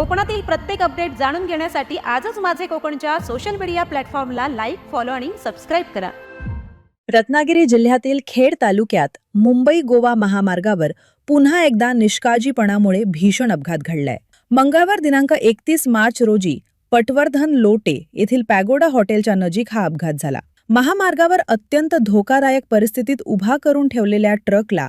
कोकणातील प्रत्येक अपडेट जाणून घेण्यासाठी आजच माझे कोकणच्या सोशल मीडिया प्लॅटफॉर्मला लाईक, फॉलो आणि सबस्क्राईब करा. रत्नागिरी जिल्ह्यातील खेड तालुक्यात मुंबई गोवा महामार्गावर पुन्हा एकदा निष्काळजीपणामुळे भीषण अपघात घडलाय. मंगळवार दिनांक 31 मार्च रोजी पटवर्धन लोटे येथील पॅगोडा हॉटेलच्या नजीक हा अपघात झाला. महामार्गावर अत्यंत धोकादायक परिस्थितीत उभा करून ठेवलेल्या ट्रकला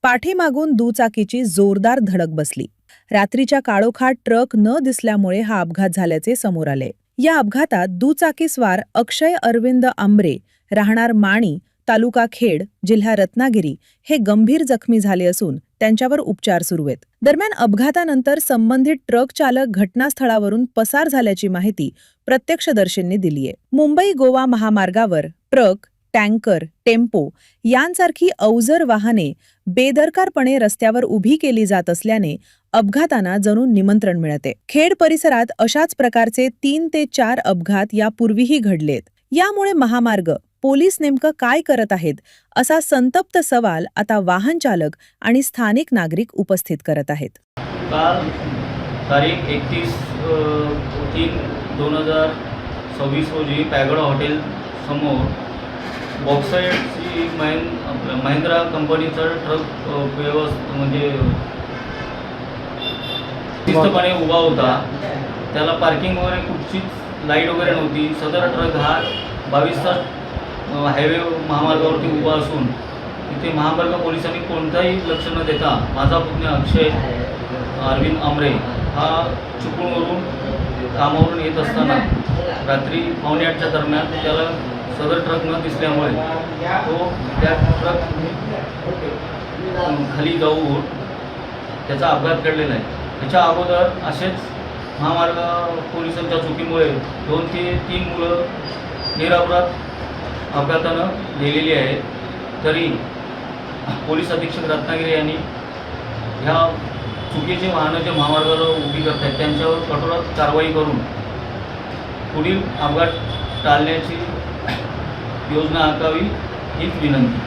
पाठीमागून दुचाकीची जोरदार धडक बसली. रात्रीच्या काळोखात ट्रक न दिसल्यामुळे हा अपघात झाल्याचे समोर आले. या अपघातात दुचाकीस्वार अक्षय अरविंद आंबरे राहणार माणी, तालुका खेड, जिल्हा रत्नागिरी हे गंभीर जखमी झाले असून त्यांच्यावर उपचार सुरू आहेत. दरम्यान अपघातानंतर संबंधित ट्रक चालक घटनास्थळावरून पसार झाल्याची माहिती प्रत्यक्षदर्शींनी दिली आहे. मुंबई गोवा महामार्गावर ट्रक, टँकर, टेम्पो यांसारखी अवजड वाहने बेदरकारपणे रस्त्यावर उभी केली जात असल्याने अपघातांना जणू निमंत्रण मिळते. खेड परिसरात अशाच प्रकारचे 3 ते 4 अपघात यापूर्वीही घडलेत. यामुळे महामार्ग पोलीस नेमकं काय करत आहेत असा संतप्त सवाल आता वाहन चालक आणि स्थानिक नागरिक उपस्थित करत आहेत. काल तारीख 31/3/2026 रोजी पॅगोडा हॉटेल समोर बॉक्साईडची महिंद्रा कंपनीचा ट्रक म्हणजे शिस्तपणे उभा होता. त्याला पार्किंग वगैरे कुठचीच लाईट वगैरे नव्हती. सदर ट्रक हा 22 तास हायवे महामार्गावरती उभा असून तिथे महामार्ग पोलिसांनी कोणताही लक्ष न देता माझा पुतण्या अक्षय अरविंद आंबरे हा चिपळूणवरून कामावरून येत असताना रात्री 7:45च्या दरम्यान त्याला सदर ट्रक न दिसल्यामुळे तो त्या ट्रक खाली जाऊन त्याचा अपघात घडलेला आहे. त्याच्या अगोदर असेच महामार्ग पोलिसांच्या चुकीमुळे 2 ते 3 मुलं निरपराध अपघातानं गेलेली आहेत. तरी पोलीस अधीक्षक रत्नागिरी यांनी ह्या चुकीचे वाहनं जे महामार्गावर उभी करत आहेत त्यांच्यावर कठोर कारवाई करून पुढील अपघात टाळण्याची योजना आखावी हीच विनंती.